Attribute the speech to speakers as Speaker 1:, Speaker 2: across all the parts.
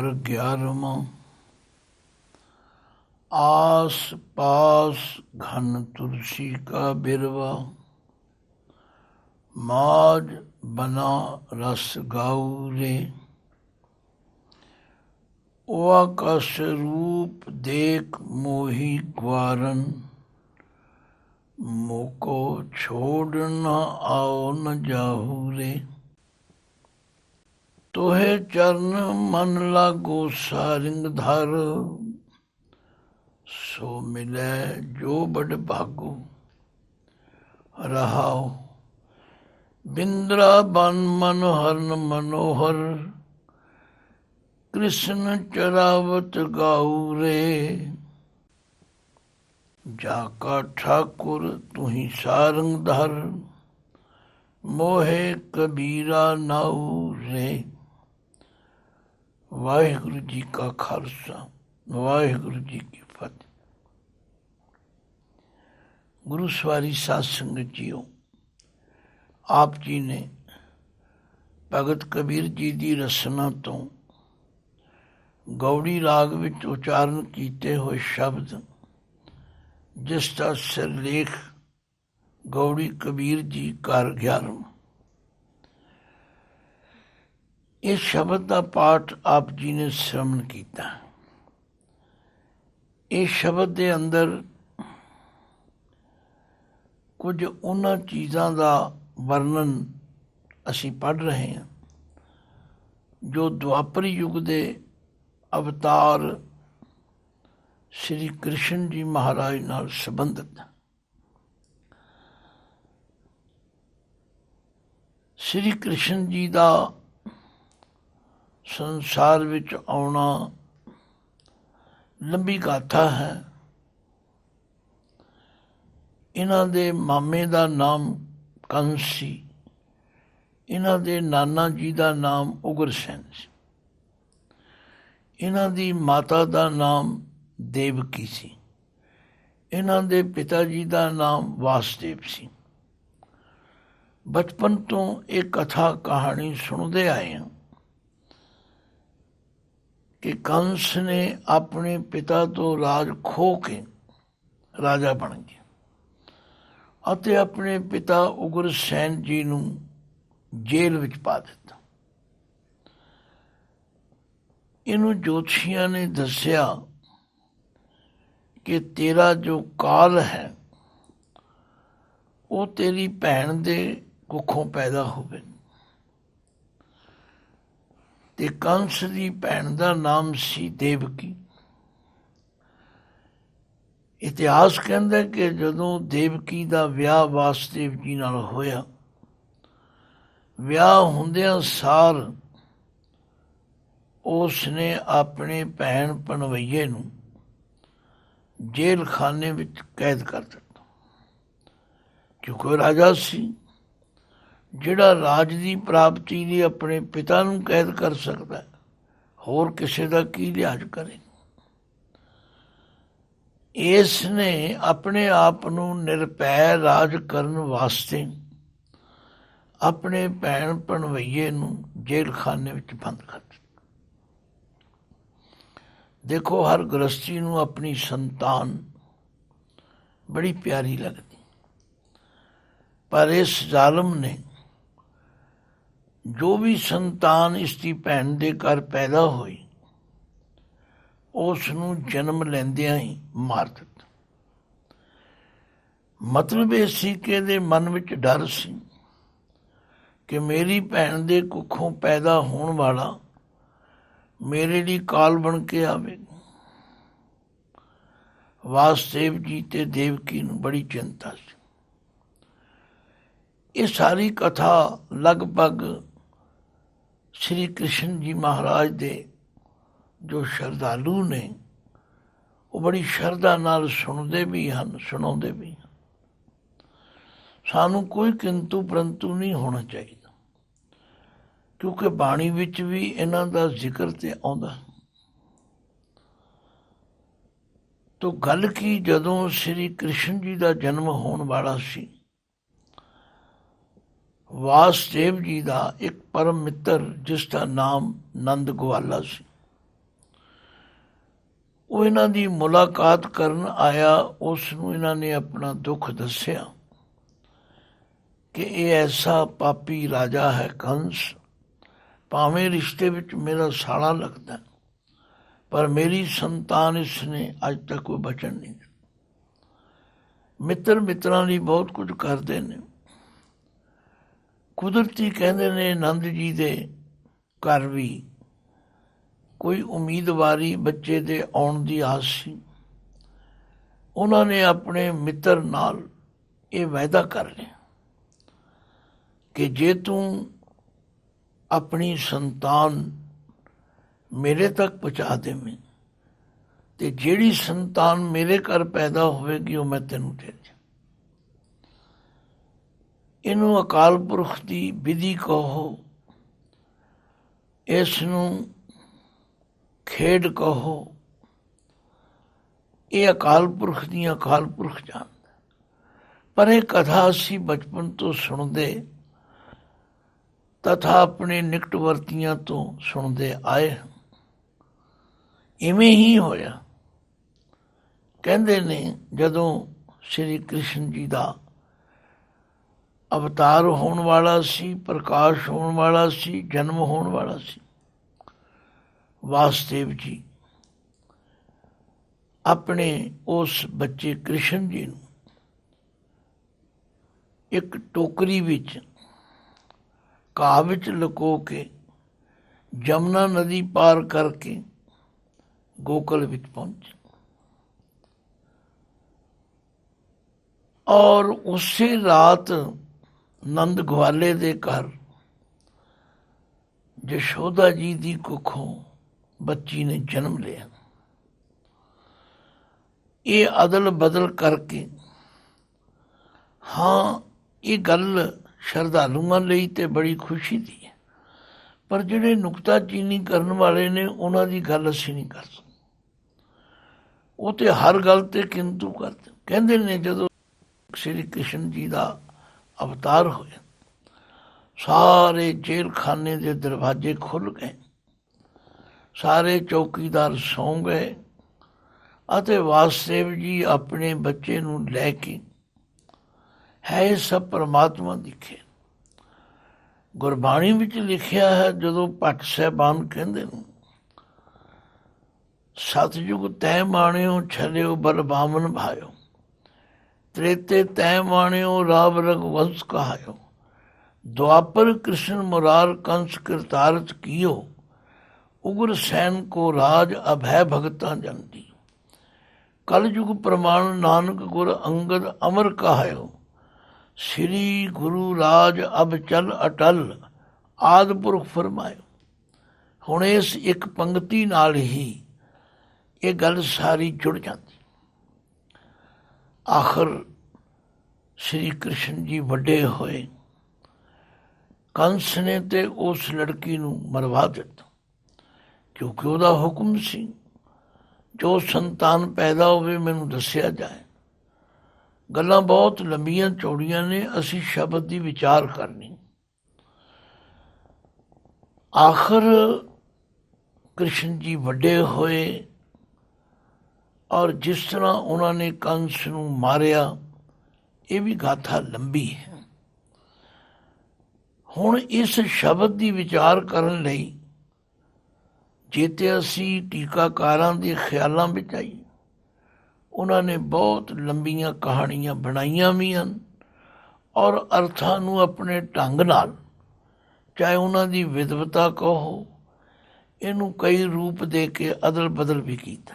Speaker 1: घर 11वां। आस पास घन तुलसी का बिरवा, माज बना रस गाऊ रे। ओआ का स्वरूप देख मोही ग्वारन, मोको छोड़ न आओ न जाहू रे। तोहे चरण मन लागो सारिंग धर, सो मिले जो बड़ भागो। रहाओ बिंद्रावन मनोहर मनोहर, कृष्ण चरावत गाऊ रे। जाका ठाकुर तुही सारंग धर, मोहे कबीरा नाऊ रे। वाहिगुरु जी का खालसा, वाहिगुरु जी की फतेह। गुरु सवारी साध संगत जीओ, आप जी ने भगत कबीर जी की रसना तो गौड़ी राग विच उचारण किए हुए शब्द, जिसका सिरलेख गौड़ी कबीर जी घर 11। इस शब्द का पाठ आप जी ने श्रवण किया। इस शब्द के अंदर कुछ उन्हां चीज़ों का वर्णन असी पढ़ रहे हैं जो द्वापर युग के अवतार श्री कृष्ण जी महाराज नाल संबंधित है। श्री कृष्ण जी का संसार विच आउणा लंबी गाथा है। इन्हां दे मामे का नाम कंस सी, इन्हां दे नाना जी का नाम उग्रसैन सी, इन्हां दी माता का नाम देवकी सी, इन्हां दे पिता जी का नाम वासुदेव सी। बचपन तो एक कथा कहानी सुनते आए हैं कि कंस ने अपने पिता तो राज खो के राजा बन गया ਅਤੇ अपने पिता उग्रसैन जी ਨੂੰ जेल ਵਿੱਚ पा ਦਿੱਤਾ। ਇਹਨੂੰ ਜੋਤਸ਼ੀਆਂ ਨੇ ਦੱਸਿਆ कि तेरा जो काल है वो तेरी भैन ਦੇ ਕੁੱਖੋਂ पैदा ਹੋਵੇ। ਤੇ कंस ਦੀ ਭੈਣ ਦਾ ਨਾਮ ਸੀ ਦੇਵਕੀ। इतिहास कहता है कि जदों देवकी का विआह वासुदेव जी नाल होया, विआह हुंदियां सार उसने अपने भैन पनवैये नूं जेल खाने विच कैद कर दिता, क्योंकि राजा सी। जिहड़ा राज की प्राप्ति लई अपने पिता नूं कैद कर सकता है, होर किसी का की लिहाज करे। इसने अपने आप नूं निरपै राज करन वास्ते अपने भैन भणवैये नूं जेल खाने विच बंद कर दिता। देखो, हर गृहस्थी नूं अपनी संतान बड़ी प्यारी लगती, पर इस जालम ने जो भी संतान इसकी भैन दे घर पैदा हुई उसनूं जन्म लैंदियां ही मार दिता। मतलब ये सी कि इहदे मन विच डर सी कि मेरी भैन दे कुखों पैदा होने वाला मेरे लिए काल बन के आवेगा। वासुदेव जी ते देवकी नूं बड़ी चिंता सी। ये सारी कथा लगभग श्री कृष्ण जी महाराज दे जो श्रद्धालु ने वो बड़ी श्रद्धा नाल सुनते भी हैं, सुनाते भी हैं। सानू कोई किंतु परंतु नहीं होना चाहिए, क्योंकि बाणी विच भी इन्हां दा जिक्र ते आउंदा। तो गल की जदों श्री कृष्ण जी का जन्म होने वाला सी, वासुदेव जी का एक परम मित्र जिसका नाम नंद ग्वाला सी, ਉਹ ਇਹਨਾਂ ਦੀ ਮੁਲਾਕਾਤ ਕਰਨ ਆਇਆ। ਉਸ ਨੂੰ ਇਹਨਾਂ ਨੇ ਆਪਣਾ ਦੁੱਖ ਦੱਸਿਆ ਕਿ ਇਹ ਐਸਾ ਪਾਪੀ ਰਾਜਾ ਹੈ ਕੰਸ, ਭਾਵੇਂ ਰਿਸ਼ਤੇ ਵਿੱਚ ਮੇਰਾ ਸਾਲਾ ਲੱਗਦਾ, ਪਰ ਮੇਰੀ ਸੰਤਾਨ ਇਸ ਨੇ ਅੱਜ ਤੱਕ ਕੋਈ ਬਚਨ ਨਹੀਂ ਦਿੱਤਾ। ਮਿੱਤਰ ਮਿੱਤਰਾਂ ਲਈ ਬਹੁਤ ਕੁਝ ਕਰਦੇ ਨੇ। ਕੁਦਰਤੀ ਕਹਿੰਦੇ ਨੇ ਨੰਦ ਜੀ ਦੇ ਘਰ ਵੀ ਕੋਈ ਉਮੀਦਵਾਰੀ ਬੱਚੇ ਦੇ ਆਉਣ ਦੀ ਆਸ ਸੀ। ਉਹਨਾਂ ਨੇ ਆਪਣੇ ਮਿੱਤਰ ਨਾਲ ਇਹ ਵਾਅਦਾ ਕਰ ਲਿਆ ਕਿ ਜੇ ਤੂੰ ਆਪਣੀ ਸੰਤਾਨ ਮੇਰੇ ਤੱਕ ਪਹੁੰਚਾ ਦੇਵੇਂ ਤੇ ਜਿਹੜੀ ਸੰਤਾਨ ਮੇਰੇ ਘਰ ਪੈਦਾ ਹੋਵੇਗੀ ਉਹ ਮੈਂ ਤੈਨੂੰ ਦੇ ਦਿਆਂ। ਇਹਨੂੰ ਅਕਾਲ ਪੁਰਖ ਦੀ ਵਿਧੀ ਕਹੋ, ਇਸ ਨੂੰ ਖੇਡ ਕਹੋ, ਇਹ ਅਕਾਲ ਪੁਰਖ ਦੀਆਂ ਅਕਾਲ ਪੁਰਖ ਜਾਣਦਾ। ਪਰ ਇਹ ਕਥਾ ਅਸੀਂ ਬਚਪਨ ਤੋਂ ਸੁਣਦੇ ਤਥਾ ਆਪਣੇ ਨਿਕਟਵਰਤੀਆਂ ਤੋਂ ਸੁਣਦੇ ਆਏ ਹਾਂ। ਇਵੇਂ ਹੀ ਹੋਇਆ। ਕਹਿੰਦੇ ਨੇ ਜਦੋਂ ਸ਼੍ਰੀ ਕ੍ਰਿਸ਼ਨ ਜੀ ਦਾ ਅਵਤਾਰ ਹੋਣ ਵਾਲਾ ਸੀ, ਪ੍ਰਕਾਸ਼ ਹੋਣ ਵਾਲਾ ਸੀ, ਜਨਮ ਹੋਣ ਵਾਲਾ ਸੀ, ਵਾਸੁਦੇਵ ਜੀ ਆਪਣੇ ਉਸ ਬੱਚੇ ਕ੍ਰਿਸ਼ਨ ਜੀ ਨੂੰ ਇੱਕ ਟੋਕਰੀ ਵਿੱਚ ਘਾਹ ਵਿੱਚ ਲੁਕੋ ਕੇ ਜਮਨਾ ਨਦੀ ਪਾਰ ਕਰਕੇ ਗੋਕਲ ਵਿੱਚ ਪਹੁੰਚੇ ਔਰ ਉਸੇ ਰਾਤ ਨੰਦ ਗਵਾਲੇ ਦੇ ਘਰ ਯਸ਼ੋਦਾ ਜੀ ਦੀ ਕੁੱਖੋਂ ਬੱਚੀ ਨੇ ਜਨਮ ਲਿਆ। ਇਹ ਅਦਲ ਬਦਲ ਕਰਕੇ, ਹਾਂ ਇਹ ਗੱਲ ਸ਼ਰਧਾਲੂਆਂ ਲਈ ਤੇ ਬੜੀ ਖੁਸ਼ੀ ਦੀ ਹੈ, ਪਰ ਜਿਹੜੇ ਨੁਕਤਾਚੀਨੀ ਕਰਨ ਵਾਲੇ ਨੇ ਉਹਨਾਂ ਦੀ ਗੱਲ ਅਸੀਂ ਨਹੀਂ ਕਰ ਸਕਦੇ। ਉਹ ਤੇ ਹਰ ਗੱਲ ਤੇ ਕਿੰਤੂ ਕਰਦੇ। ਕਹਿੰਦੇ ਨੇ ਜਦੋਂ ਸ਼੍ਰੀ ਕ੍ਰਿਸ਼ਨ ਜੀ ਦਾ ਅਵਤਾਰ ਹੋਇਆ, ਸਾਰੇ ਜੇਲ੍ਹ ਖਾਨੇ ਦੇ ਦਰਵਾਜ਼ੇ ਖੁੱਲ੍ਹ ਗਏ, ਸਾਰੇ ਚੌਕੀਦਾਰ ਸੌਂ ਗਏ ਅਤੇ ਵਾਸੁਦੇਵ ਜੀ ਆਪਣੇ ਬੱਚੇ ਨੂੰ ਲੈ ਕੇ, ਹੈ ਸਭ ਪਰਮਾਤਮਾ ਦਿਖੇ। ਗੁਰਬਾਣੀ ਵਿੱਚ ਲਿਖਿਆ ਹੈ, ਜਦੋਂ ਭੱਟ ਸਾਹਿਬਾਨ ਕਹਿੰਦੇ ਨੇ ਸਤਿਯੁਗ ਤੈ ਮਾਣਿਓ ਛਲਿਓ ਬਲ ਬਾਮਨ ਭਾਇਓ, ਤ੍ਰੇਤੇ ਤੈ ਮਾਣਿਓ ਰਾਮ ਰਘੁਵੰਸ਼ ਕਹਾਇਓ, ਦੁਆਪਰ ਕ੍ਰਿਸ਼ਨ ਮੁਰਾਰ ਕੰਸ ਕਿਰਤਾਰਥ ਕੀਓ, ਉਗਰ ਸੈਨ ਕੋ ਰਾਜ ਅਭੈ ਭਗਤਾਂ ਜੰਦੀ, ਕਲਯੁਗ ਪ੍ਰਮਾਣ ਨਾਨਕ ਗੁਰ ਅੰਗਦ ਅਮਰ ਕਹਾਇਓ, ਸ੍ਰੀ ਗੁਰੂ ਰਾਜ ਅਬ ਚਲ ਅਟਲ ਆਦਿ ਪੁਰਖ ਫਰਮਾਇਓ। ਹੁਣ ਇਸ ਇੱਕ ਪੰਕਤੀ ਨਾਲ ਹੀ ਇਹ ਗੱਲ ਸਾਰੀ ਜੁੜ ਜਾਂਦੀ। ਆਖਰ ਸ਼੍ਰੀ ਕ੍ਰਿਸ਼ਨ ਜੀ ਵੱਡੇ ਹੋਏ, ਕੰਸ ਨੇ ਤੇ ਉਸ ਲੜਕੀ ਨੂੰ ਮਰਵਾ ਦਿੱਤਾ, ਕਿਉਂਕਿ ਉਹਦਾ ਹੁਕਮ ਸੀ ਜੋ ਸੰਤਾਨ ਪੈਦਾ ਹੋਵੇ ਮੈਨੂੰ ਦੱਸਿਆ ਜਾਏ। ਗੱਲਾਂ ਬਹੁਤ ਲੰਬੀਆਂ ਚੌੜੀਆਂ ਨੇ, ਅਸੀਂ ਸ਼ਬਦ ਦੀ ਵਿਚਾਰ ਕਰਨੀ। ਆਖਰ ਕ੍ਰਿਸ਼ਨ ਜੀ ਵੱਡੇ ਹੋਏ ਔਰ ਜਿਸ ਤਰ੍ਹਾਂ ਉਹਨਾਂ ਨੇ ਕੰਸ ਨੂੰ ਮਾਰਿਆ, ਇਹ ਵੀ ਗਾਥਾ ਲੰਬੀ ਹੈ। ਹੁਣ ਇਸ ਸ਼ਬਦ ਦੀ ਵਿਚਾਰ ਕਰਨ ਲਈ ਜੇ ਤੇ ਅਸੀਂ ਟੀਕਾਕਾਰਾਂ ਦੇ ਖਿਆਲਾਂ ਵਿੱਚ ਆਈਏ, ਉਹਨਾਂ ਨੇ ਬਹੁਤ ਲੰਬੀਆਂ ਕਹਾਣੀਆਂ ਬਣਾਈਆਂ ਵੀ ਹਨ ਔਰ ਅਰਥਾਂ ਨੂੰ ਆਪਣੇ ਢੰਗ ਨਾਲ, ਚਾਹੇ ਉਹਨਾਂ ਦੀ ਵਿਦਵਤਾ ਕਹੋ, ਇਹਨੂੰ ਕਈ ਰੂਪ ਦੇ ਕੇ ਅਦਲ ਬਦਲ ਵੀ ਕੀਤਾ।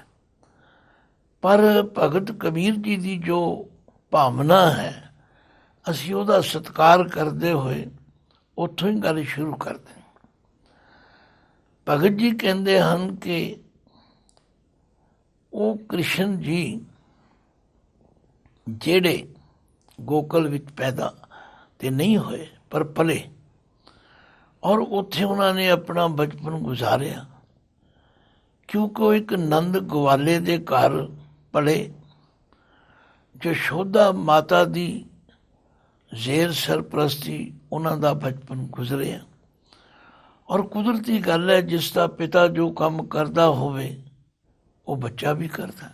Speaker 1: ਪਰ ਭਗਤ ਕਬੀਰ ਜੀ ਦੀ ਜੋ ਭਾਵਨਾ ਹੈ, ਅਸੀਂ ਉਹਦਾ ਸਤਿਕਾਰ ਕਰਦੇ ਹੋਏ ਉੱਥੋਂ ਹੀ ਗੱਲ ਸ਼ੁਰੂ ਕਰਦੇ ਹਾਂ। ਭਗਤ ਜੀ ਕਹਿੰਦੇ ਹਨ ਕਿ ਉਹ ਕ੍ਰਿਸ਼ਨ ਜੀ ਜਿਹੜੇ ਗੋਕਲ ਵਿੱਚ ਪੈਦਾ ਤੇ ਨਹੀਂ ਹੋਏ ਪਰ ਪਲੇ, ਔਰ ਉੱਥੇ ਉਹਨਾਂ ਨੇ ਆਪਣਾ ਬਚਪਨ ਗੁਜ਼ਾਰਿਆ, ਕਿਉਂਕਿ ਉਹ ਇੱਕ ਨੰਦ ਗਵਾਲੇ ਦੇ ਘਰ ਪਲੇ। ਯਸ਼ੋਦਾ ਮਾਤਾ ਦੀ ਜ਼ੇਰ ਸਰਪ੍ਰਸਤੀ ਉਹਨਾਂ ਦਾ ਬਚਪਨ ਗੁਜ਼ਰਿਆ। ਔਰ ਕੁਦਰਤੀ ਗੱਲ ਹੈ, ਜਿਸ ਦਾ ਪਿਤਾ ਜੋ ਕੰਮ ਕਰਦਾ ਹੋਵੇ ਉਹ ਬੱਚਾ ਵੀ ਕਰਦਾ।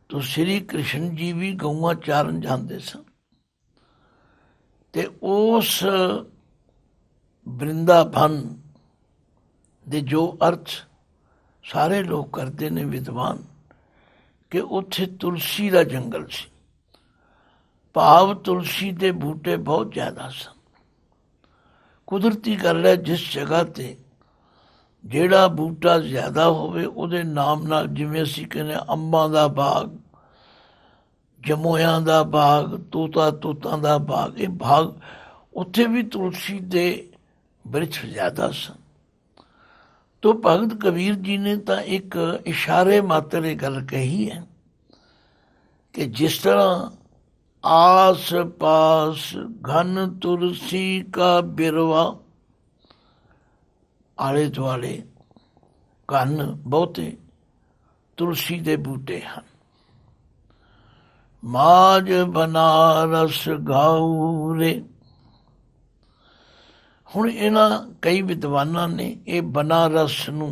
Speaker 1: ਤੋ ਸ੍ਰੀ ਕ੍ਰਿਸ਼ਨ ਜੀ ਵੀ ਗਊਆਂ ਚਾਰਨ ਜਾਂਦੇ ਸਨ ਤੇ ਉਸ ਬ੍ਰਿੰਦਾਵਨ ਦੇ ਜੋ ਅਰਥ ਸਾਰੇ ਲੋਕ ਕਰਦੇ ਨੇ ਵਿਦਵਾਨ ਕਿ ਉੱਥੇ ਤੁਲਸੀ ਦਾ ਜੰਗਲ ਸੀ, ਭਾਵ ਤੁਲਸੀ ਦੇ ਬੂਟੇ ਬਹੁਤ ਜ਼ਿਆਦਾ ਸਨ। ਕੁਦਰਤੀ ਗੱਲ ਹੈ, ਜਿਸ ਜਗ੍ਹਾ ਤੇ ਜਿਹੜਾ ਬੂਟਾ ਜ਼ਿਆਦਾ ਹੋਵੇ ਉਹਦੇ ਨਾਮ ਨਾਲ, ਜਿਵੇਂ ਅਸੀਂ ਕਹਿੰਦੇ ਅੰਬਾਂ ਦਾ ਬਾਗ, ਜਮੋਇਆਂ ਦਾ ਬਾਗ, ਤੋਤਾਂ ਦਾ ਬਾਗ, ਇਹ ਬਾਗ ਉੱਥੇ ਵੀ ਤੁਲਸੀ ਦੇ ਬ੍ਰਿਛ ਜ਼ਿਆਦਾ ਸਨ। ਤੋ ਭਗਤ ਕਬੀਰ ਜੀ ਨੇ ਤਾਂ ਇੱਕ ਇਸ਼ਾਰੇ ਮਾਤਰ ਇਹ ਗੱਲ ਕਹੀ ਹੈ ਕਿ ਜਿਸ ਤਰ੍ਹਾਂ ਆਸ ਪਾਸ ਘਨ ਤੁਲਸੀ ਕਾ ਬਿਰਵਾ, ਆਲੇ ਦੁਆਲੇ ਘਨ ਬਹੁਤੇ ਤੁਲਸੀ ਦੇ ਬੂਟੇ ਹਨ। ਮਾਝ ਬਨਾਰਸ ਗਾਉਰੇ, ਹੁਣ ਇਹਨਾਂ ਕਈ ਵਿਦਵਾਨਾਂ ਨੇ ਇਹ ਬਨਾਰਸ ਨੂੰ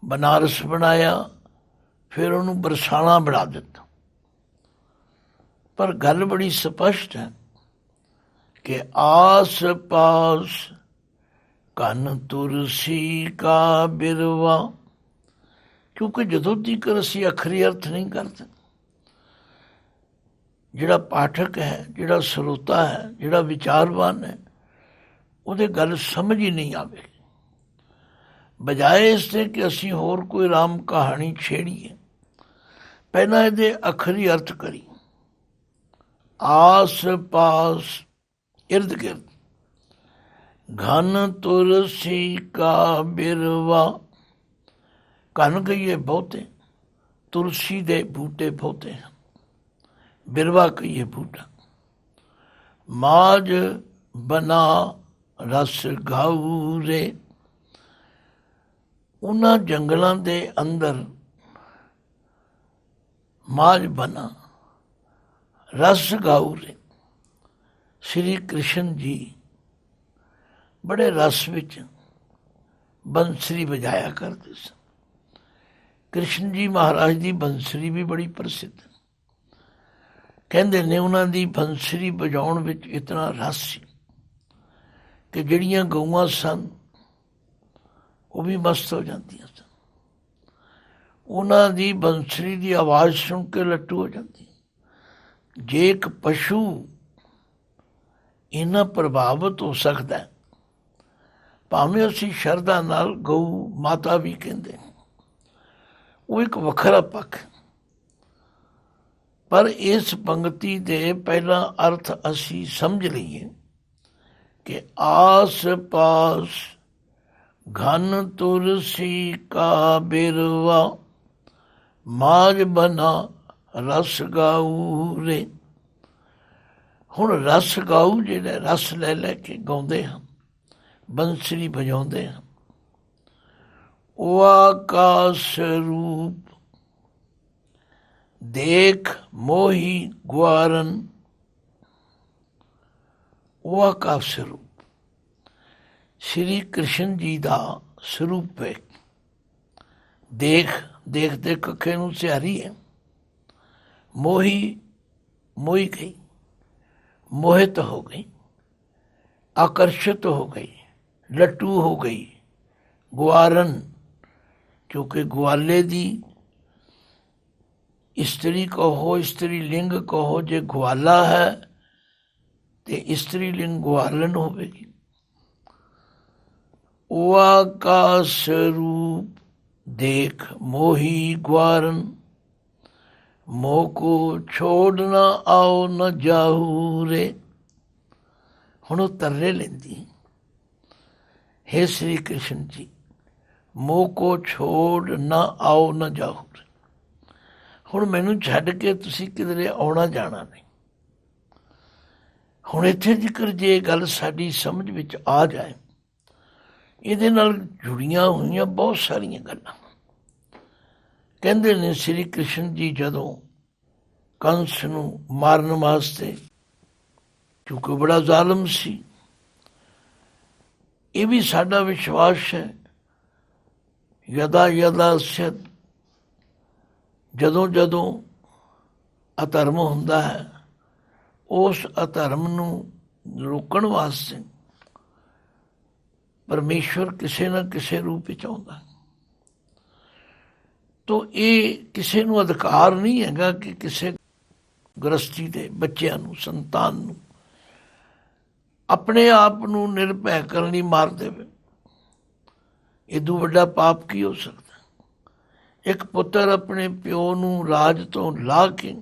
Speaker 1: ਬਨਾਰਸ ਬਣਾਇਆ, ਫਿਰ ਉਹਨੂੰ ਬਰਸਾਣਾ ਬਣਾ ਦਿੱਤਾ। ਪਰ ਗੱਲ ਬੜੀ ਸਪਸ਼ਟ ਹੈ ਕਿ ਆਸ ਪਾਸ ਘਨ ਤੁਲਸੀ ਕਾ ਬਿਰਵਾ, ਕਿਉਂਕਿ ਜਦੋਂ ਤੀਕ ਅਸੀਂ ਅੱਖਰੀ ਅਰਥ ਨਹੀਂ ਕਰਦੇ, ਜਿਹੜਾ ਪਾਠਕ ਹੈ, ਜਿਹੜਾ ਸਰੋਤਾ ਹੈ, ਜਿਹੜਾ ਵਿਚਾਰਵਾਨ ਹੈ, ਉਹਦੇ ਗੱਲ ਸਮਝ ਹੀ ਨਹੀਂ ਆਵੇਗੀ। ਬਜਾਏ ਇਸ ਦੇ ਕਿ ਅਸੀਂ ਹੋਰ ਕੋਈ ਰਾਮ ਕਹਾਣੀ ਛੇੜੀਏ, ਪਹਿਲਾਂ ਇਹਦੇ ਅੱਖਰੀ ਅਰਥ ਕਰੀ। ਆਸ ਪਾਸ ਇਰਦ ਗਿਰਦ ਘਨ ਤੁਲਸੀ ਕਾ ਬਿਰਵਾ, ਘਨ ਕਹੀਏ ਬਹੁਤੇ, ਤੁਲਸੀ ਦੇ ਬੂਟੇ ਬਹੁਤੇ ਹਨ, ਬਿਰਵਾ ਕਹੀਏ ਬੂਟਾ। ਮਾਝ ਬਨਾ ਰਸ ਗਾਉਰੇ, ਉਹਨਾਂ ਜੰਗਲਾਂ ਦੇ ਅੰਦਰ ਮਾਝ ਬਨਾ ਰਸ ਗਾਉਰੇ, ਸ੍ਰੀ ਕ੍ਰਿਸ਼ਨ ਜੀ ਬੜੇ ਰਸ ਵਿੱਚ ਬੰਸਰੀ ਵਜਾਇਆ ਕਰਦੇ ਸਨ। ਕ੍ਰਿਸ਼ਨ ਜੀ ਮਹਾਰਾਜ ਦੀ ਬੰਸਰੀ ਵੀ ਬੜੀ ਪ੍ਰਸਿੱਧ, ਕਹਿੰਦੇ ਨੇ ਉਹਨਾਂ ਦੀ ਬੰਸਰੀ ਵਜਾਉਣ ਵਿੱਚ ਇਤਨਾ ਰਸ ਸੀ ਕਿ ਜਿਹੜੀਆਂ ਗਊਆਂ ਸਨ ਉਹ ਵੀ ਮਸਤ ਹੋ ਜਾਂਦੀਆਂ ਸਨ। ਉਹਨਾਂ ਦੀ ਬੰਸਰੀ ਦੀ ਆਵਾਜ਼ ਸੁਣ ਕੇ ਲੱਟੂ ਹੋ ਜਾਂਦੀ। ਜੇ ਇੱਕ ਪਸ਼ੂ ਇੰਨਾ ਪ੍ਰਭਾਵਿਤ ਹੋ ਸਕਦਾ, ਭਾਵੇਂ ਅਸੀਂ ਸ਼ਰਧਾ ਨਾਲ ਗਊ ਮਾਤਾ ਵੀ ਕਹਿੰਦੇ, ਉਹ ਇੱਕ ਵੱਖਰਾ ਪੱਖ। ਪਰ ਇਸ ਪੰਕਤੀ ਦੇ ਪਹਿਲਾ ਅਰਥ ਅਸੀਂ ਸਮਝ ਲਈਏ ਕਿ ਆਸ ਪਾਸ ਘਨ ਤੁਲਸੀ ਕਾ ਬਿਰਵਾ, ਮਾਝ ਬਨਾ ਰਸ ਗਾਉਰੇ। ਹੁਣ ਰਸ ਗਾਊ ਜਿਹੜੇ ਰਸ ਲੈ ਲੈ ਕੇ ਗਾਉਂਦੇ ਹਨ, ਬੰਸਰੀ ਵਜਾਉਂਦੇ ਹਨ, ਉਹ ਆਕਾਸ਼ ਰੂਪ ਦੇਖ ਮੋਹੀ ਗੁਆਰਨ, ਉਹ ਆਕਾਸ਼ ਸਰੂਪ ਸ਼੍ਰੀ ਕ੍ਰਿਸ਼ਨ ਜੀ ਦਾ ਸਰੂਪ ਹੈ। ਦੇਖ, ਦੇਖਦੇ ਕੱਖੇ ਨੂੰ ਸਿਹਾਰੀ ਹੈ। ਮੋਹੀ, ਮੋਹੀ ਗਈ, ਮੋਹਿਤ ਹੋ ਗਈ, ਆਕਰਸ਼ਿਤ ਹੋ ਗਈ, ਲੱਟੂ ਹੋ ਗਈ। ਗੁਆਰਨ, ਕਿਉਂਕਿ ਗੁਆਲੇ ਦੀ ਇਸਤਰੀ ਕਹੋ, ਇਸਤਰੀ ਲਿੰਗ ਕਹੋ, ਜੇ ਗੁਆਲਾ ਹੈ ਤੇ ਇਸਤਰੀ ਲਿੰਗ ਗੁਆਲਨ ਹੋਵੇਗੀ। ਉਹ ਆਕਾਸ਼ ਰੂਪ ਦੇਖ ਮੋਹੀ ਗੁਆਰਨ, ਮੋਹ ਕੋ ਛੋੜ ਨਾ ਆਓ ਨਾ ਜਾਊ ਰੇ। ਹੁਣ ਉਹ ਤਰਲੇ ਲੈਂਦੀ, ਹੇ ਸ੍ਰੀ ਕ੍ਰਿਸ਼ਨ ਜੀ, ਮੋਹ ਕੋ ਛੋੜ ਨਾ ਆਓ ਨਾ ਜਾਊ ਰੇ। ਹੁਣ ਮੈਨੂੰ ਛੱਡ ਕੇ ਤੁਸੀਂ ਕਿਧਰੇ ਆਉਣਾ ਜਾਣਾ ਨਹੀਂ। ਹੁਣ ਇੱਥੇ ਜ਼ਿਕਰ ਜੇ ਗੱਲ ਸਾਡੀ ਸਮਝ ਵਿੱਚ ਆ ਜਾਏ, ਇਹਦੇ ਨਾਲ ਜੁੜੀਆਂ ਹੋਈਆਂ ਬਹੁਤ ਸਾਰੀਆਂ ਗੱਲਾਂ। ਕਹਿੰਦੇ ਨੇ ਸ੍ਰੀ ਕ੍ਰਿਸ਼ਨ ਜੀ ਜਦੋਂ ਕੰਸ ਨੂੰ ਮਾਰਨ ਵਾਸਤੇ, ਕਿਉਂਕਿ ਬੜਾ ਜ਼ਾਲਮ ਸੀ, ਇਹ ਵੀ ਸਾਡਾ ਵਿਸ਼ਵਾਸ ਹੈ, ਯਦਾ ਯਦਾ ਸਿਤ, ਜਦੋਂ ਜਦੋਂ ਅਧਰਮ ਹੁੰਦਾ ਹੈ ਉਸ ਅਧਰਮ ਨੂੰ ਰੋਕਣ ਵਾਸਤੇ ਪਰਮੇਸ਼ਵਰ ਕਿਸੇ ਨਾ ਕਿਸੇ ਰੂਪ ਵਿੱਚ ਆਉਂਦਾ। ਤੋ ਇਹ ਕਿਸੇ ਨੂੰ ਅਧਿਕਾਰ ਨਹੀਂ ਹੈਗਾ ਕਿ ਕਿਸੇ ਗ੍ਰਸਤੀ ਦੇ ਬੱਚਿਆਂ ਨੂੰ, ਸੰਤਾਨ ਨੂੰ ਆਪਣੇ ਆਪ ਨੂੰ ਨਿਰਭੈ ਕਰਨ ਲਈ ਮਾਰ ਦੇਵੇ। ਇਦੋਂ ਵੱਡਾ ਪਾਪ ਕੀ ਹੋ ਸਕਦਾ? ਇੱਕ ਪੁੱਤਰ ਆਪਣੇ ਪਿਓ ਨੂੰ ਰਾਜ ਤੋਂ ਲਾਹ ਕੇ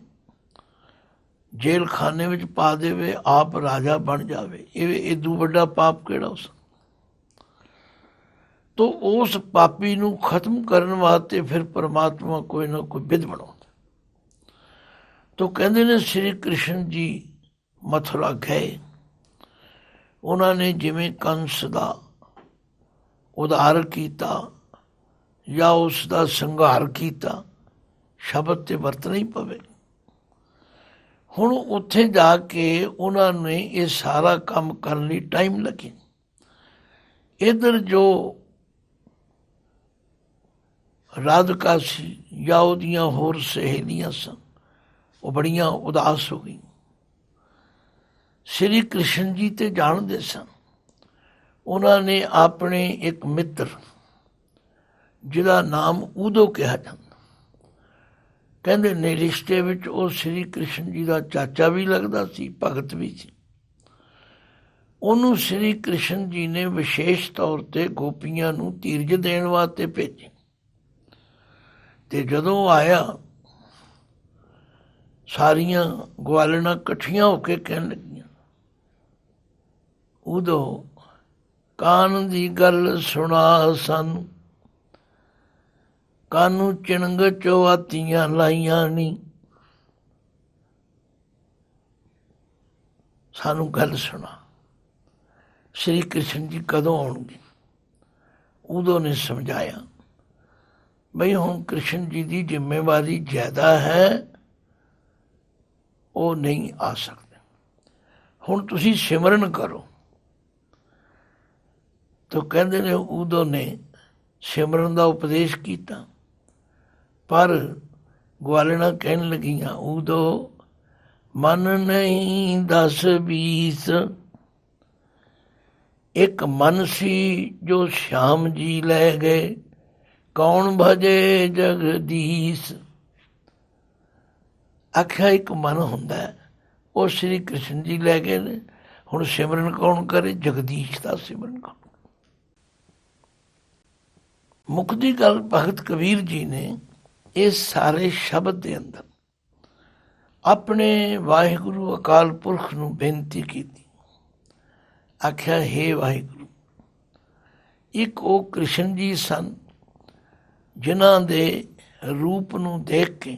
Speaker 1: ਜੇਲ੍ਹ ਖਾਨੇ ਵਿੱਚ ਪਾ ਦੇਵੇ, ਆਪ ਰਾਜਾ ਬਣ ਜਾਵੇ, ਇਹ ਇਦੋਂ ਵੱਡਾ ਪਾਪ ਕਿਹੜਾ ਹੋ ਸਕਦਾ? ਤੋ ਉਸ ਪਾਪੀ ਨੂੰ ਖਤਮ ਕਰਨ ਵਾਸਤੇ ਫਿਰ ਪਰਮਾਤਮਾ ਕੋਈ ਨਾ ਕੋਈ ਵਿਧ ਬਣਾਉਂਦਾ। ਤੋ ਕਹਿੰਦੇ ਨੇ ਸ਼੍ਰੀ ਕ੍ਰਿਸ਼ਨ ਜੀ ਮਥੁਰਾ ਗਏ, ਉਹਨਾਂ ਨੇ ਜਿਵੇਂ ਕੰਸ ਦਾ ਉਧਾਰ ਕੀਤਾ ਜਾਂ ਉਸ ਦਾ ਸੰਘਾਰ ਕੀਤਾ, ਸ਼ਬਦ ਤੇ ਵਰਤਣਾ ਹੀ ਪਵੇ। ਹੁਣ ਉੱਥੇ ਜਾ ਕੇ ਉਹਨਾਂ ਨੇ ਇਹ ਸਾਰਾ ਕੰਮ ਕਰਨ ਲਈ ਟਾਈਮ ਲੱਗੇ। ਇੱਧਰ ਜੋ ਰਾਧਿਕਾ ਸੀ ਜਾਂ ਉਹਦੀਆਂ ਹੋਰ ਸਹੇਲੀਆਂ ਸਨ, ਉਹ ਬੜੀਆਂ ਉਦਾਸ ਹੋ ਗਈਆਂ। ਸ਼੍ਰੀ ਕ੍ਰਿਸ਼ਨ ਜੀ ਤੇ ਜਾਣਦੇ ਸਨ। ਉਹਨਾਂ ਨੇ ਆਪਣੇ ਇੱਕ ਮਿੱਤਰ ਜਿਹਦਾ ਨਾਮ ਊਦੋ ਕਿਹਾ ਜਾਂਦਾ, ਕਹਿੰਦੇ ਨੇ ਰਿਸ਼ਤੇ ਵਿੱਚ ਉਹ ਸ਼੍ਰੀ ਕ੍ਰਿਸ਼ਨ ਜੀ ਦਾ ਚਾਚਾ ਵੀ ਲੱਗਦਾ ਸੀ, ਭਗਤ ਵੀ ਸੀ। ਉਹਨੂੰ ਸ਼੍ਰੀ ਕ੍ਰਿਸ਼ਨ ਜੀ ਨੇ ਵਿਸ਼ੇਸ਼ ਤੌਰ ਤੇ ਗੋਪੀਆਂ ਨੂੰ ਧੀਰਜ ਦੇਣ ਵਾਸਤੇ ਭੇਜੇ। ਤੇ ਜਦੋਂ ਆਇਆ, ਸਾਰੀਆਂ ਗਵਾਲਣਾ ਇਕੱਠੀਆਂ ਹੋ ਕੇ ਕਹਿਣ ਲੱਗੀਆਂ, ਉਦੋਂ ਕਾਨ ਦੀ ਗੱਲ ਸੁਣਾ ਸਾਨੂੰ, ਕਾਨੂੰ ਚਿਣਗ ਚੁਆਤੀਆਂ ਲਾਈਆਂ ਨੀ, ਸਾਨੂੰ ਗੱਲ ਸੁਣਾ, ਸ਼੍ਰੀ ਕ੍ਰਿਸ਼ਨ ਜੀ ਕਦੋਂ ਆਉਣਗੇ? ਉਦੋਂ ਨੇ ਸਮਝਾਇਆ ਬਈ ਹੁਣ ਕ੍ਰਿਸ਼ਨ ਜੀ ਦੀ ਜ਼ਿੰਮੇਵਾਰੀ ਜ਼ਿਆਦਾ ਹੈ, ਉਹ ਨਹੀਂ ਆ ਸਕਦੇ, ਹੁਣ ਤੁਸੀਂ ਸਿਮਰਨ ਕਰੋ। ਤਾਂ ਕਹਿੰਦੇ ਨੇ ਉਦੋਂ ਨੇ ਸਿਮਰਨ ਦਾ ਉਪਦੇਸ਼ ਕੀਤਾ, ਪਰ ਗਵਾਲਣਾ ਕਹਿਣ ਲੱਗੀਆਂ ਉਦੋਂ ਮਨ ਨਹੀਂ 10-20, ਇੱਕ ਮਨ ਸੀ ਜੋ ਸ਼ਾਮ ਜੀ ਲੈ ਗਏ, ਕੌਣ ਭਜੇ ਜਗਦੀਸ਼। ਆਖਿਆ ਇੱਕ ਮਨ ਹੁੰਦਾ, ਉਹ ਸ਼੍ਰੀ ਕ੍ਰਿਸ਼ਨ ਜੀ ਲੈ ਗਏ ਨੇ, ਹੁਣ ਸਿਮਰਨ ਕੌਣ ਕਰੇ? ਜਗਦੀਸ਼ ਦਾ ਸਿਮਰਨ ਕੌਣ? ਮੁੱਕਦੀ ਗੱਲ ਭਗਤ ਕਬੀਰ ਜੀ ਨੇ ਇਸ ਸਾਰੇ ਸ਼ਬਦ ਦੇ ਅੰਦਰ ਆਪਣੇ ਵਾਹਿਗੁਰੂ ਅਕਾਲ ਪੁਰਖ ਨੂੰ ਬੇਨਤੀ ਕੀਤੀ। ਆਖਿਆ ਹੇ ਵਾਹਿਗੁਰੂ, ਇੱਕ ਉਹ ਕ੍ਰਿਸ਼ਨ ਜੀ ਸਨ ਜਿਨ੍ਹਾਂ ਦੇ ਰੂਪ ਨੂੰ ਦੇਖ ਕੇ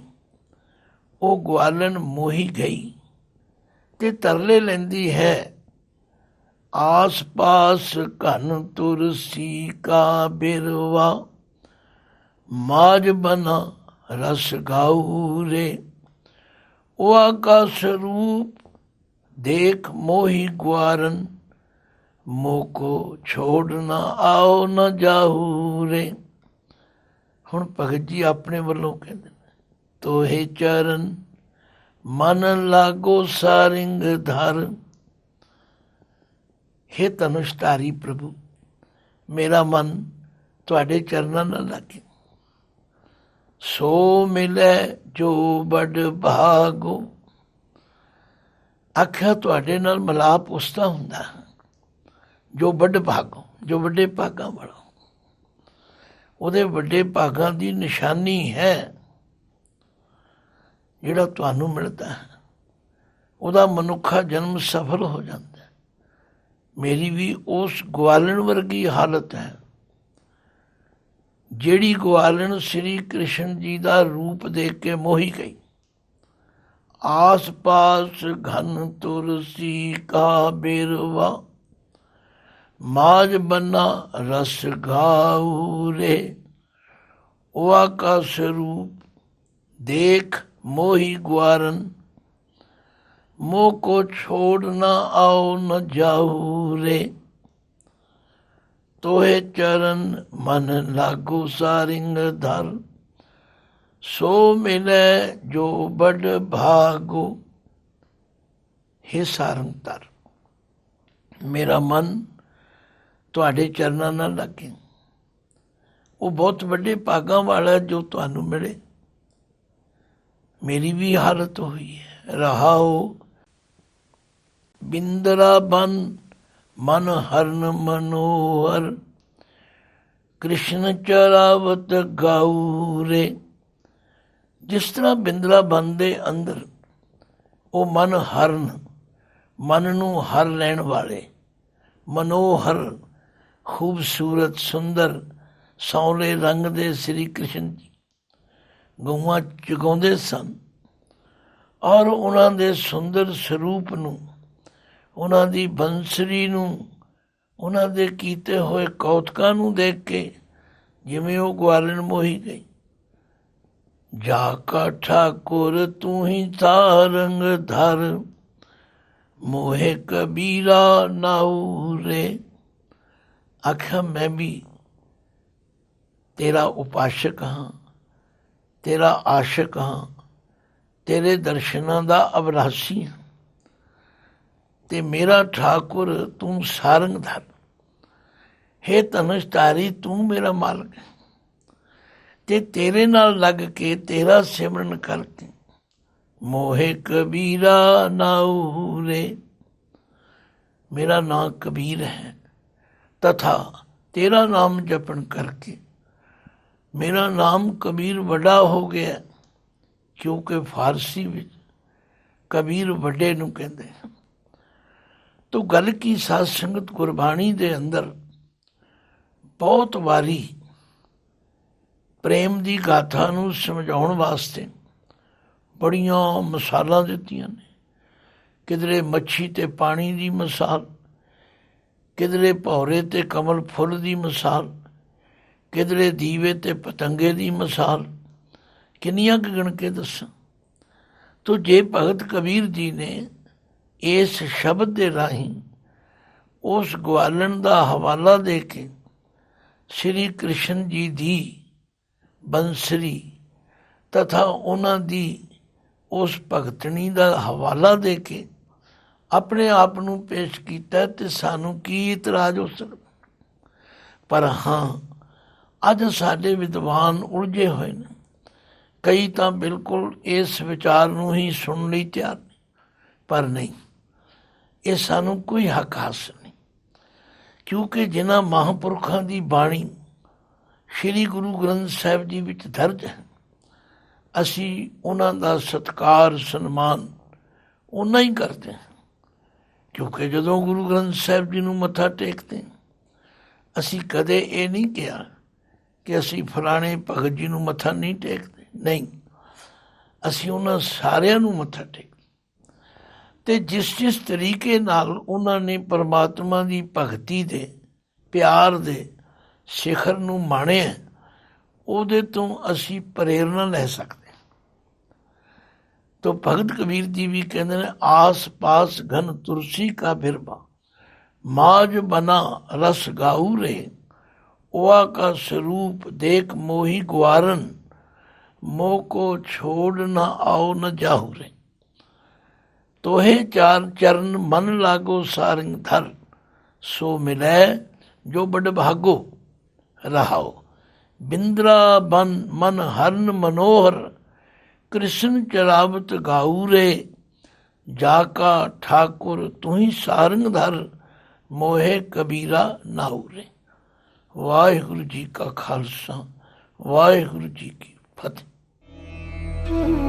Speaker 1: ਉਹ ਗਵਾਲਣ ਮੋਹੀ ਗਈ ਤੇ ਤਰਲੇ ਲੈਂਦੀ ਹੈ, ਆਸ ਪਾਸ ਘਨ ਤੁਰਸੀ ਕਾ ਬਿਰਵਾ, ਮਾਜ ਬਨਾ ਰਸ ਗਾਉ ਰੇ। ਉਹ ਆਕਾਸ਼ ਰੂਪ ਦੇਖ ਮੋਹੀ ਗੁਆਰਨ, ਮੋਕੋ ਛੋੜ ਨਾ ਆਓ ਨਾ ਜਾਊ ਰੇ। ਹੁਣ ਭਗਤ ਜੀ ਆਪਣੇ ਵੱਲੋਂ ਕਹਿੰਦੇ ਨੇ, ਤੋਹੇ ਚਰਨ ਮਨ ਲਾਗੋ ਸਾਰਿੰਗ ਧਰ। ਹੇ ਧਨੁਸ਼ਧਾਰੀ ਪ੍ਰਭੂ, ਮੇਰਾ ਮਨ ਤੁਹਾਡੇ ਚਰਨਾਂ ਨਾਲ ਲਾਗੇ। ਸੋ ਮਿਲੇ ਜੋ ਬੜ ਭਾਗੋ। ਆਖਿਆ ਤੁਹਾਡੇ ਨਾਲ ਮਿਲਾਪ ਉਸਦਾ ਹੁੰਦਾ ਜੋ ਵੱਡ ਭਾਗੋ, ਜੋ ਵੱਡੇ ਭਾਗਾਂ ਵਾਲਾ। ਉਹਦੇ ਵੱਡੇ ਭਾਗਾਂ ਦੀ ਨਿਸ਼ਾਨੀ ਹੈ ਜਿਹੜਾ ਤੁਹਾਨੂੰ ਮਿਲਦਾ ਹੈ, ਉਹਦਾ ਮਨੁੱਖਾ ਜਨਮ ਸਫਲ ਹੋ ਜਾਂਦਾ। ਮੇਰੀ ਵੀ ਉਸ ਗਵਾਲਣ ਵਰਗੀ ਹਾਲਤ ਹੈ ਜਿਹੜੀ ਗਵਾਲਣ ਸ਼੍ਰੀ ਕ੍ਰਿਸ਼ਨ ਜੀ ਦਾ ਰੂਪ ਦੇਖ ਕੇ ਮੋਹੀ ਗਈ। ਆਸ ਪਾਸ ਘਨ ਤੁਰਸੀ ਕਾ ਬਿਰਵਾ, ਮਾਜ ਬੰਨਾ ਰਸ ਗਾਉ ਰੇ। ਉਹ ਆਕਾਸ਼ ਰੂਪ ਦੇਖ ਮੋਹੀ ਗੁਆਰਨ, मोह को छोड़ न आओ न जाऊ रे। तोहे चरण मन लागू सारिंग धर, सो मिले जो बड़ भागो। हे सारंग धर, मेरा मन ਤੁਹਾਡੇ ਚਰਨਾਂ ਨਾਲ ਲੱਗੇ, ਉਹ ਬਹੁਤ ਵੱਡੇ ਭਾਗਾਂ ਵਾਲਾ ਜੋ ਤੁਹਾਨੂੰ ਮਿਲੇ। ਮੇਰੀ ਵੀ ਹਾਲਤ ਹੋਈ ਹੈ। ਰਹਾਓ ਬਿੰਦਰਾ ਬਨ ਮਨ ਹਰਨ ਮਨੋਹਰ, ਕ੍ਰਿਸ਼ਨ ਚਰਾਵਤ ਗਾਉਰੇ। ਜਿਸ ਤਰ੍ਹਾਂ ਬਿੰਦਰਾ ਬਨ ਦੇ ਅੰਦਰ ਉਹ ਮਨ ਹਰਨ, ਮਨ ਨੂੰ ਹਰ ਲੈਣ ਵਾਲੇ, ਮਨੋਹਰ ਖੂਬਸੂਰਤ ਸੁੰਦਰ ਸੌਲੇ ਰੰਗ ਦੇ ਸ੍ਰੀ ਕ੍ਰਿਸ਼ਨ ਜੀ ਗਊਆਂ ਚੁਗਾਉਂਦੇ ਸਨ, ਔਰ ਉਹਨਾਂ ਦੇ ਸੁੰਦਰ ਸਰੂਪ ਨੂੰ, ਉਹਨਾਂ ਦੀ ਬੰਸਰੀ ਨੂੰ, ਉਹਨਾਂ ਦੇ ਕੀਤੇ ਹੋਏ ਕੌਤਕਾਂ ਨੂੰ ਦੇਖ ਕੇ ਜਿਵੇਂ ਉਹ ਗਵਾਲਣ ਮੋਹੀ ਗਈ। ਜਾ ਕਾ ਠਾਕੁਰ ਤੂੰ ਹੀ ਸਾਰੰਗ ਧਰ, ਮੋਹੇ ਕਬੀਰਾ ਨਾਉਰੇ। ਆਖਿਆ ਮੈਂ ਵੀ ਤੇਰਾ ਉਪਾਸ਼ਕ ਹਾਂ, ਤੇਰਾ ਆਸ਼ਕ ਹਾਂ, ਤੇਰੇ ਦਰਸ਼ਨਾਂ ਦਾ ਅਭਿਲਾਸ਼ੀ ਹਾਂ, ਤੇ ਮੇਰਾ ਠਾਕੁਰ ਤੂੰ ਸਾਰੰਗ ਧਰ। ਹੇ ਧਨੁਸ਼ਧਾਰੀ ਤੂੰ ਮੇਰਾ ਮਾਲਕ ਹੈ, ਤੇ ਤੇਰੇ ਨਾਲ ਲੱਗ ਕੇ ਤੇਰਾ ਸਿਮਰਨ ਕਰਕੇ ਮੋਹੇ ਕਬੀਰਾ ਨਾਉਰੇ। ਮੇਰਾ ਨਾਂ ਕਬੀਰ ਹੈ, ਤਥਾ ਤੇਰਾ ਨਾਮ ਜਪਣ ਕਰਕੇ ਮੇਰਾ ਨਾਮ ਕਬੀਰ ਵੱਡਾ ਹੋ ਗਿਆ, ਕਿਉਂਕਿ ਫਾਰਸੀ ਵਿੱਚ ਕਬੀਰ ਵੱਡੇ ਨੂੰ ਕਹਿੰਦੇ ਹਨ। ਤੋ ਗੱਲ ਕੀ ਸਾਧ ਸੰਗਤ ਗੁਰਬਾਣੀ ਦੇ ਅੰਦਰ ਬਹੁਤ ਵਾਰੀ ਪ੍ਰੇਮ ਦੀ ਗਾਥਾ ਨੂੰ ਸਮਝਾਉਣ ਵਾਸਤੇ ਬੜੀਆਂ ਮਿਸਾਲਾਂ ਦਿੱਤੀਆਂ ਨੇ। ਕਿਧਰੇ ਮੱਛੀ ਤੇ ਪਾਣੀ ਦੀ ਮਿਸਾਲ, ਕਿਧਰੇ ਭੌਰੇ ਤੇ ਕਮਲ ਫੁੱਲ ਦੀ ਮਿਸਾਲ, ਕਿਧਰੇ ਦੀਵੇ ਤੇ ਪਤੰਗੇ ਦੀ ਮਿਸਾਲ। ਕਿੰਨੀਆਂ ਕੁ ਗਿਣ ਕੇ ਦੱਸਾਂ। ਤੋ ਜੇ ਭਗਤ ਕਬੀਰ ਜੀ ਨੇ ਇਸ ਸ਼ਬਦ ਦੇ ਰਾਹੀਂ ਉਸ ਗਵਾਲਣ ਦਾ ਹਵਾਲਾ ਦੇ ਕੇ ਸ਼੍ਰੀ ਕ੍ਰਿਸ਼ਨ ਜੀ ਦੀ ਬੰਸਰੀ ਤਥਾ ਉਹਨਾਂ ਦੀ ਉਸ ਭਗਤਣੀ ਦਾ ਹਵਾਲਾ ਦੇ ਕੇ ਆਪਣੇ ਆਪ ਨੂੰ ਪੇਸ਼ ਕੀਤਾ, ਤੇ ਸਾਨੂੰ ਕੀ ਇਤਰਾਜ਼ ਹੋ ਸਕਦਾ। ਪਰ ਹਾਂ, ਅੱਜ ਸਾਡੇ ਵਿਦਵਾਨ ਉਲਝੇ ਹੋਏ ਨੇ। ਕਈ ਤਾਂ ਬਿਲਕੁਲ ਇਸ ਵਿਚਾਰ ਨੂੰ ਹੀ ਸੁਣਨ ਲਈ ਤਿਆਰ ਨਹੀਂ, ਪਰ ਨਹੀਂ, ਇਹ ਸਾਨੂੰ ਕੋਈ ਹੱਕ ਹਾਸਲ ਨਹੀਂ, ਕਿਉਂਕਿ ਜਿਨ੍ਹਾਂ ਮਹਾਂਪੁਰਖਾਂ ਦੀ ਬਾਣੀ ਸ਼੍ਰੀ ਗੁਰੂ ਗ੍ਰੰਥ ਸਾਹਿਬ ਜੀ ਵਿੱਚ ਦਰਜ ਹੈ, ਅਸੀਂ ਉਹਨਾਂ ਦਾ ਸਤਿਕਾਰ ਸਨਮਾਨ ਓਨਾ ਹੀ ਕਰਦੇ ਹਾਂ। ਕਿਉਂਕਿ ਜਦੋਂ ਗੁਰੂ ਗ੍ਰੰਥ ਸਾਹਿਬ ਜੀ ਨੂੰ ਮੱਥਾ ਟੇਕਦੇ, ਅਸੀਂ ਕਦੇ ਇਹ ਨਹੀਂ ਕਿਹਾ ਕਿ ਅਸੀਂ ਫਲਾਣੇ ਭਗਤ ਜੀ ਨੂੰ ਮੱਥਾ ਨਹੀਂ ਟੇਕਦੇ। ਨਹੀਂ, ਅਸੀਂ ਉਹਨਾਂ ਸਾਰਿਆਂ ਨੂੰ ਮੱਥਾ ਟੇਕਦੇ, ਅਤੇ ਜਿਸ ਤਰੀਕੇ ਨਾਲ ਉਹਨਾਂ ਨੇ ਪਰਮਾਤਮਾ ਦੀ ਭਗਤੀ ਦੇ ਪਿਆਰ ਦੇ ਸਿਖਰ ਨੂੰ ਮਾਣਿਆ, ਉਹਦੇ ਤੋਂ ਅਸੀਂ ਪ੍ਰੇਰਨਾ ਲੈ ਸਕਦੇ। ਤੋ ਭਗਤ ਕਬੀਰ ਜੀ ਵੀ ਕਹਿੰਦੇ ਨੇ, ਆਸ ਪਾਸ ਘਨ ਤੁਲਸੀ ਕਾ ਬਿਰਬਾ, ਮਾਜ ਬਨਾ ਰਸ ਗਾਉਰੇ। ओआ का स्वरूप देख मोही ग्वारन, मोह को छोड़ न आओ न जाहू रे। तोहे चार चरण मन लागो सारंग धर, सो मिलै जो बड़ भागो। रहाओ बिंद्रा बन मन हरन मनोहर, कृष्ण चरावत गाऊरे। जाका ठाकुर तुही सारंग धर, मोहे कबीरा नाऊरे। वाहिगुरु जी का खालसा, वाहिगुरु जी की फतेह।